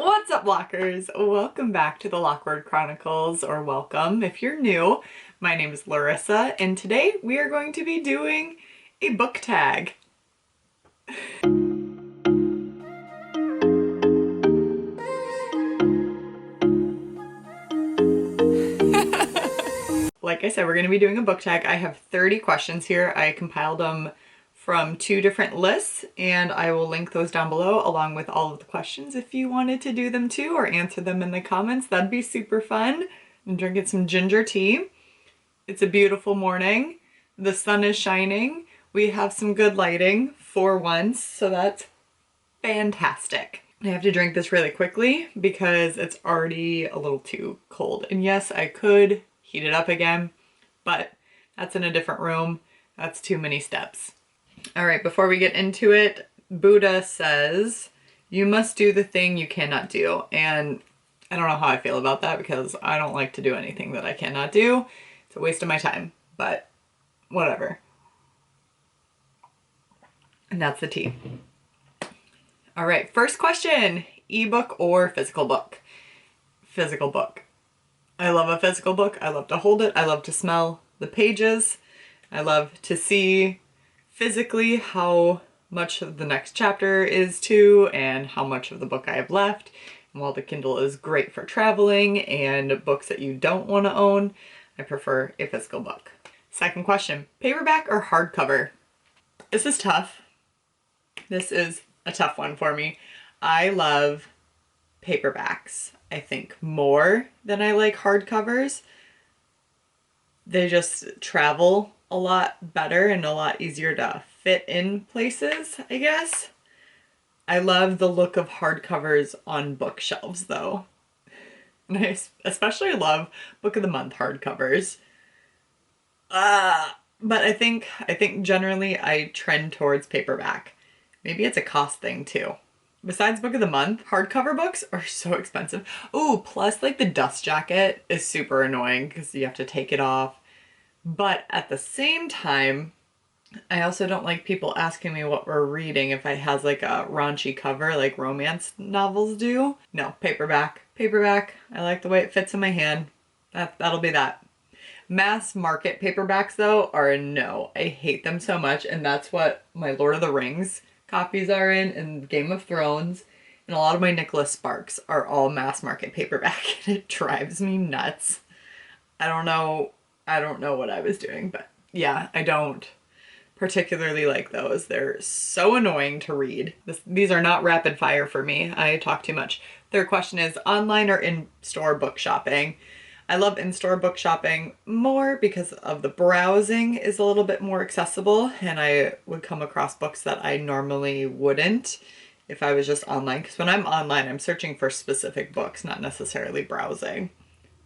What's up, Lockers? Welcome back to the Lockward Chronicles, or welcome if you're new. My name is Larissa, and today we are going to be doing a book tag. Like I said, we're going to be doing a book tag. I have 30 questions here. I compiled them from 2 different lists, and I will link those down below along with all of the questions if you wanted to do them too or answer them in the comments. That'd be super fun. I'm drinking some ginger tea. It's a beautiful morning. The sun is shining. We have some good lighting for once, so that's fantastic. I have to drink this really quickly because it's already a little too cold. And yes, I could heat it up again, but that's in a different room. That's too many steps. All right, before we get into it, Buddha says, you must do the thing you cannot do. And I don't know how I feel about that because I don't like to do anything that I cannot do. It's a waste of my time, but whatever. And that's the tea. All right, first question, ebook or physical book? Physical book. I love a physical book. I love to hold it. I love to smell the pages. I love to see physically how much of the next chapter is to and how much of the book I have left. And while the Kindle is great for traveling and books that you don't want to own, I prefer a physical book. Second question, paperback or hardcover? This is tough. This is a tough one for me. I love paperbacks, I think, more than I like hardcovers. They just travel a lot better and a lot easier to fit in places, I guess. I love the look of hardcovers on bookshelves though. And I especially love Book of the Month hardcovers. But I think generally I trend towards paperback. Maybe it's a cost thing too. Besides Book of the Month, hardcover books are so expensive. Ooh, plus like the dust jacket is super annoying because you have to take it off. But at the same time, I also don't like people asking me what we're reading if it has like a raunchy cover like romance novels do. No, paperback. Paperback. I like the way it fits in my hand. That'll be that. Mass market paperbacks though are a no. I hate them so much, and that's what my Lord of the Rings copies are in, and Game of Thrones, and a lot of my Nicholas Sparks are all mass market paperback, and it drives me nuts. I don't know what I was doing, but yeah, I don't particularly like those. They're so annoying to read. These are not rapid fire for me. I talk too much. Third question is online or in-store book shopping? I love in-store book shopping more because of the browsing is a little bit more accessible, and I would come across books that I normally wouldn't if I was just online. Because when I'm online, I'm searching for specific books, not necessarily browsing.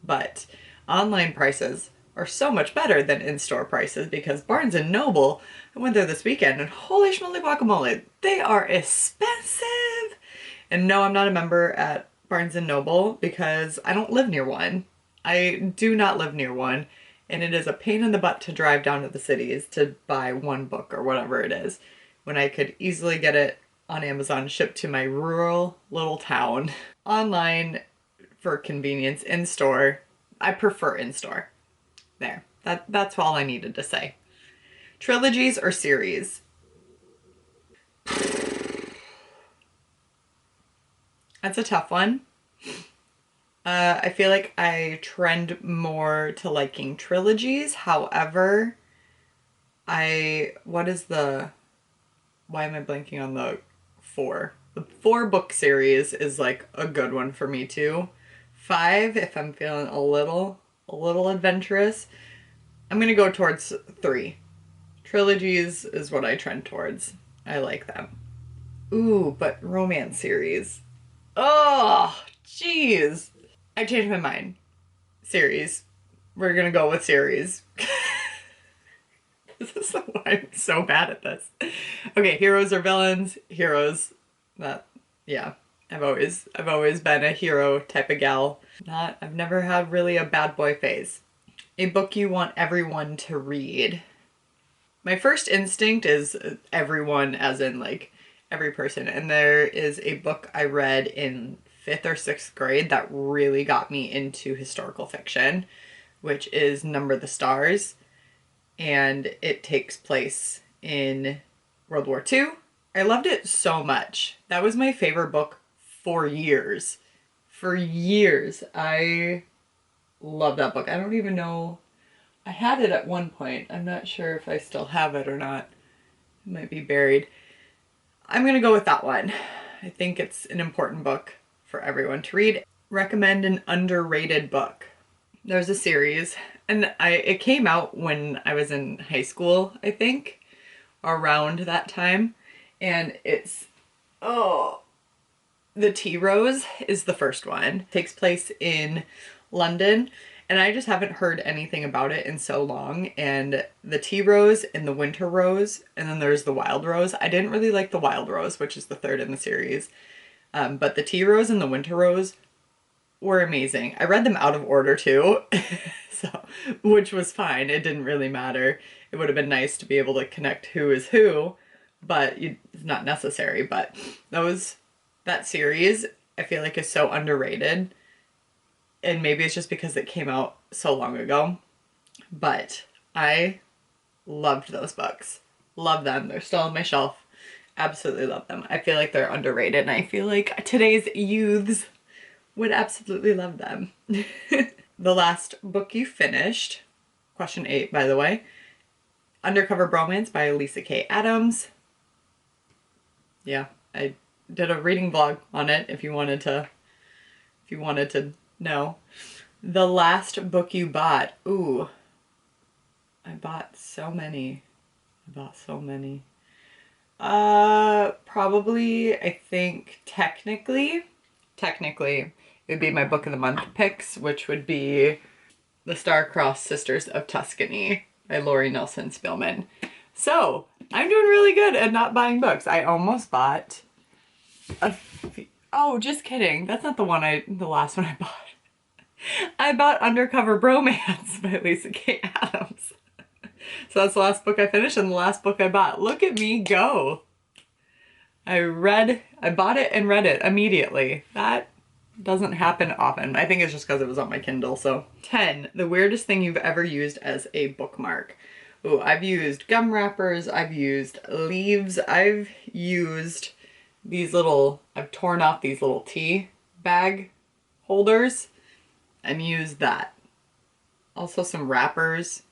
But online prices are so much better than in-store prices because Barnes & Noble, I went there this weekend and holy schmoly guacamole, they are expensive. And no, I'm not a member at Barnes & Noble because I don't live near one. I do not live near one, and it is a pain in the butt to drive down to the cities to buy one book or whatever it is, when I could easily get it on Amazon shipped to my rural little town. Online for convenience, in-store, I prefer in-store. There, that's all I needed to say. Trilogies or series? That's a tough one. I feel like I trend more to liking trilogies. However, why am I blanking on the 4? The 4 book series is like a good one for me too. 5, if I'm feeling a little adventurous. I'm gonna go towards 3. Trilogies is what I trend towards. I like them. Ooh, but romance series. Oh, jeez. I changed my mind. Series. We're gonna go with series. This is why I'm so bad at this. Okay, heroes or villains? Heroes. Yeah. I've always been a hero type of gal. I've never had really a bad boy phase. A book you want everyone to read. My first instinct is everyone, as in like every person. And there is a book I read in 5th or 6th grade that really got me into historical fiction, which is Number the Stars. And it takes place in World War II. I loved it so much. That was my favorite book for years. For years. I love that book. I don't even know. I had it at one point. I'm not sure if I still have it or not. It might be buried. I'm going to go with that one. I think it's an important book for everyone to read. Recommend an underrated book. There's a series, and it came out when I was in high school, I think, around that time. And it's, The Tea Rose is the first one. It takes place in London, and I just haven't heard anything about it in so long. And the Tea Rose and the Winter Rose, and then there's the Wild Rose. I didn't really like the Wild Rose, which is the third in the series. But the Tea Rose and the Winter Rose were amazing. I read them out of order too, so, which was fine. It didn't really matter. It would have been nice to be able to connect who is who, but it's not necessary. But that series, I feel like, is so underrated. And maybe it's just because it came out so long ago, but I loved those books. Love them. They're still on my shelf. Absolutely love them. I feel like they're underrated, and I feel like today's youths would absolutely love them. The last book you finished, question 8, by the way, Undercover Bromance by Lisa K. Adams. Yeah, I did a reading vlog on it if you wanted to know. The last book you bought. Ooh, I bought so many. Probably, I think, technically, it would be my book of the month picks, which would be The Star-Crossed Sisters of Tuscany by Lori Nelson Spillman. So, I'm doing really good at not buying books. I almost bought oh, just kidding. That's not the last one I bought. I bought Undercover Bromance by Lisa K. Adams. So that's the last book I finished and the last book I bought. Look at me go. I bought it and read it immediately. That doesn't happen often. I think it's just because it was on my Kindle. So 10, the weirdest thing you've ever used as a bookmark. Ooh, I've used gum wrappers. I've used leaves. I've torn off these little tea bag holders and used that. Also some wrappers.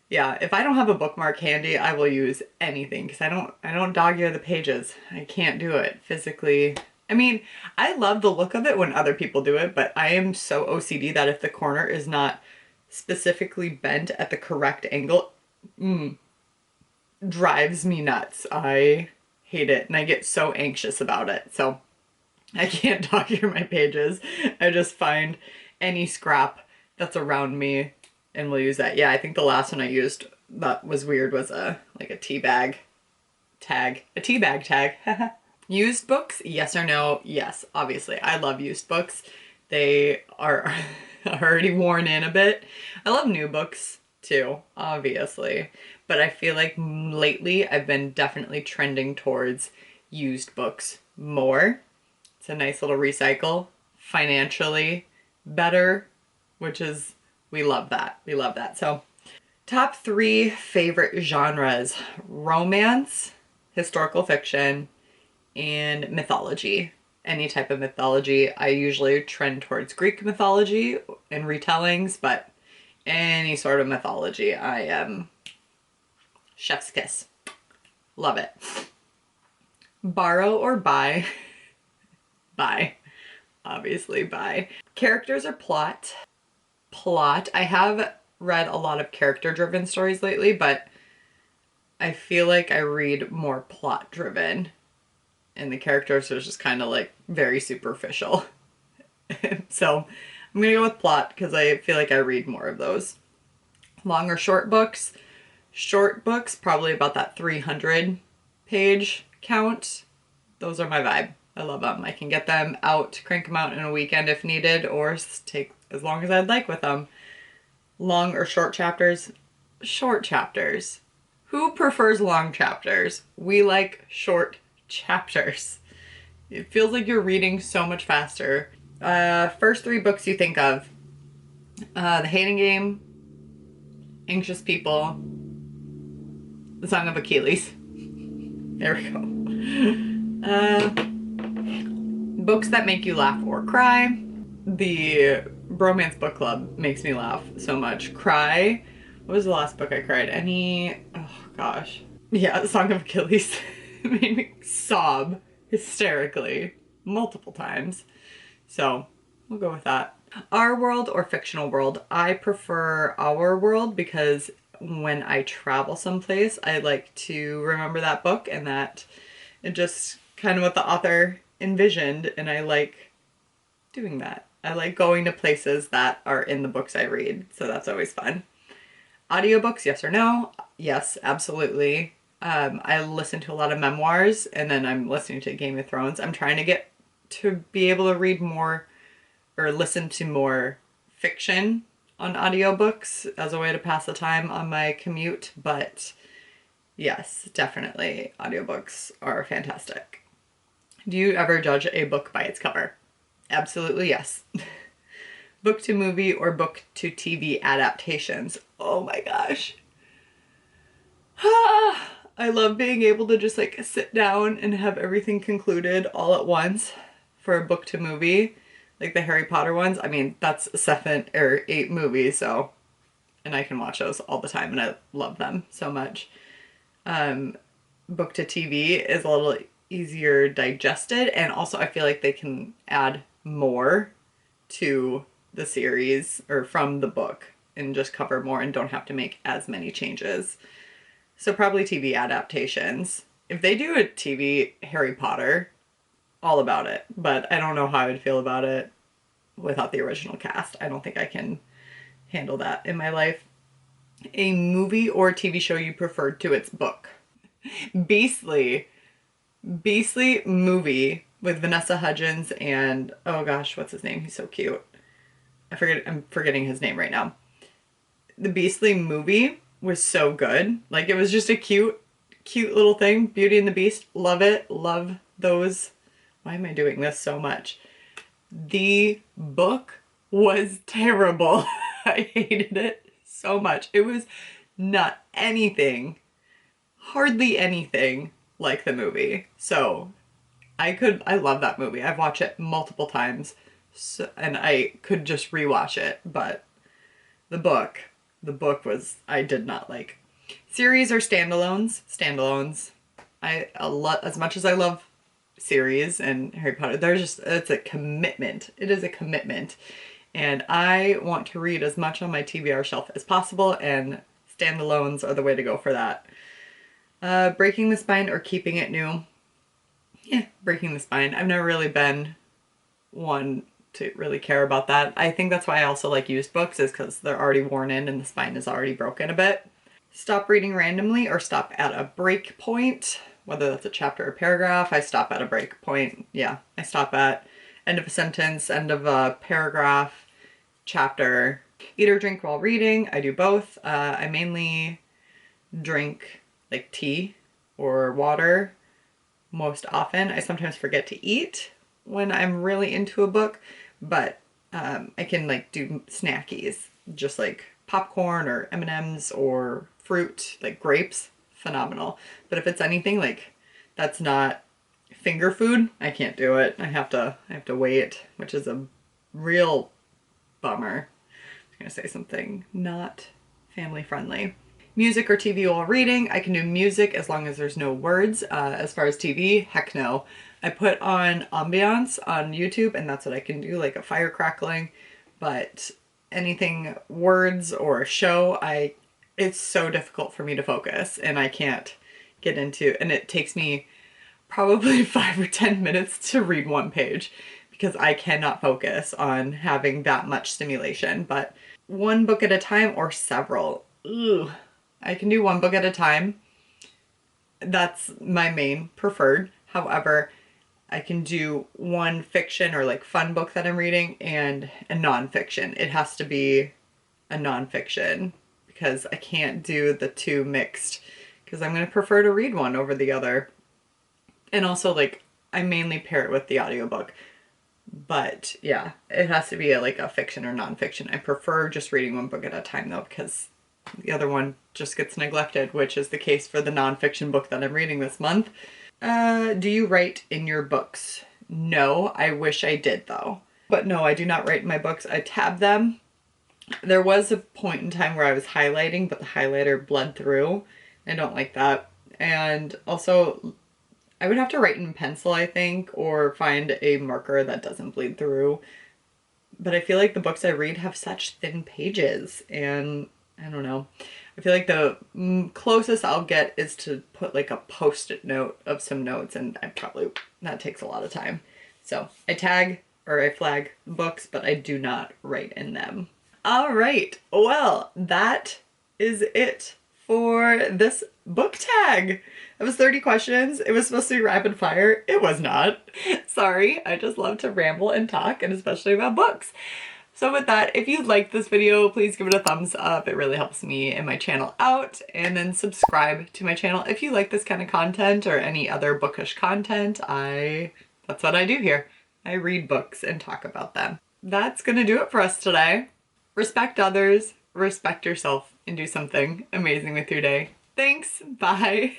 Yeah, if I don't have a bookmark handy, I will use anything because I don't dog-ear the pages. I can't do it physically. I mean, I love the look of it when other people do it, but I am so OCD that if the corner is not specifically bent at the correct angle, drives me nuts. I hate it, and I get so anxious about it. So I can't dog-ear my pages. I just find any scrap that's around me and we'll use that. Yeah, I think the last one I used that was weird was a tea bag tag. A tea bag tag. Used books, yes or no? Yes, obviously. I love used books. They are already worn in a bit. I love new books too, obviously. But I feel like lately I've been definitely trending towards used books more. It's a nice little recycle. Financially better, which is, we love that. We love that. So top 3 favorite genres: romance, historical fiction, and mythology. Any type of mythology. I usually trend towards Greek mythology and retellings, but any sort of mythology, I am chef's kiss. Love it. Borrow or buy? Buy. Obviously buy. Characters or plot? Plot. I have read a lot of character-driven stories lately, but I feel like I read more plot-driven. And the characters are just kind of like very superficial. So I'm gonna go with plot because I feel like I read more of those. Long or short books? Short books, probably about that 300 page count. Those are my vibe. I love them. I can get them out, crank them out in a weekend if needed, or take as long as I'd like with them. Long or short chapters? Short chapters. Who prefers long chapters? We like short chapters. It feels like you're reading so much faster. First three books you think of. The Hating Game, Anxious People, The Song of Achilles. There we go. Books that make you laugh or cry. The Bromance Book Club makes me laugh so much. Cry. What was the last book I cried? Oh gosh. Yeah, The Song of Achilles. It made me sob hysterically multiple times. So we'll go with that. Our world or fictional world? I prefer our world because when I travel someplace, I like to remember that book and that it just kind of what the author envisioned, and I like doing that. I like going to places that are in the books I read, so that's always fun. Audiobooks, yes or no? Yes, absolutely. I listen to a lot of memoirs, and then I'm listening to Game of Thrones. I'm trying to get to be able to read more or listen to more fiction on audiobooks as a way to pass the time on my commute, but yes, definitely audiobooks are fantastic. Do you ever judge a book by its cover? Absolutely yes. Book to movie or book to TV adaptations? Oh my gosh. I love being able to just like sit down and have everything concluded all at once for a book to movie. Like the Harry Potter ones. I mean, that's 7 or 8 movies, so, and I can watch those all the time and I love them so much. Book to TV is a little easier digested, and also I feel like they can add more to the series or from the book and just cover more and don't have to make as many changes. So probably TV adaptations. If they do a TV Harry Potter, all about it, but I don't know how I would feel about it without the original cast. I don't think I can handle that in my life. A movie or TV show you preferred to its book? Beastly movie with Vanessa Hudgens and, oh gosh, what's his name? He's so cute. I'm forgetting his name right now. The Beastly movie was so good. Like, it was just a cute little thing. Beauty and the Beast. Love it. Love those. Why am I doing this so much? The book was terrible. I hated it so much. It was not anything, hardly anything like the movie. So I love that movie. I've watched it multiple times, so, and I could just rewatch it, but the book was, I did not like. Series or standalones? Standalones. As much as I love series and Harry Potter, it's a commitment. It is a commitment. And I want to read as much on my TBR shelf as possible, and standalones are the way to go for that. Breaking the spine or keeping it new? Yeah, breaking the spine. I've never really been one to really care about that. I think that's why I also like used books, is because they're already worn in and the spine is already broken a bit. Stop reading randomly or stop at a break point, whether that's a chapter or paragraph. I stop at a break point. Yeah, I stop at end of a sentence, end of a paragraph, chapter. Eat or drink while reading. I do both. I mainly drink like tea or water most often. I sometimes forget to eat when I'm really into a book, but I can like do snackies, just like popcorn or M&Ms or fruit, like grapes, phenomenal. But if it's anything like that's not finger food, I can't do it. I have to wait, which is a real bummer. I was gonna say something not family friendly. Music or TV while reading? I can do music as long as there's no words. As far as TV, heck no. I put on ambiance on YouTube and that's what I can do, like a fire crackling, but anything words or a show, it's so difficult for me to focus and I can't get into, and it takes me probably 5 or 10 minutes to read one page because I cannot focus on having that much stimulation. But one book at a time or several? Ugh. I can do one book at a time. That's my main preferred. However, I can do one fiction or like fun book that I'm reading and a nonfiction. It has to be a nonfiction because I can't do the two mixed, because I'm going to prefer to read one over the other. And also, like, I mainly pair it with the audiobook. But yeah, it has to be like a fiction or nonfiction. I prefer just reading one book at a time though, because the other one just gets neglected, which is the case for the nonfiction book that I'm reading this month. Do you write in your books? No, I wish I did though. But no, I do not write in my books. I tab them. There was a point in time where I was highlighting, but the highlighter bled through. I don't like that. And also, I would have to write in pencil, I think, or find a marker that doesn't bleed through. But I feel like the books I read have such thin pages, and I don't know. I feel like the closest I'll get is to put like a post-it note of some notes, and that takes a lot of time. So I tag or I flag books, but I do not write in them. All right, well, that is it for this book tag. It was 30 questions. It was supposed to be rapid fire. It was not. Sorry, I just love to ramble and talk, and especially about books. So with that, if you liked this video, please give it a thumbs up. It really helps me and my channel out. And then subscribe to my channel if you like this kind of content or any other bookish content. That's what I do here. I read books and talk about them. That's gonna do it for us today. Respect others, respect yourself, and do something amazing with your day. Thanks, bye.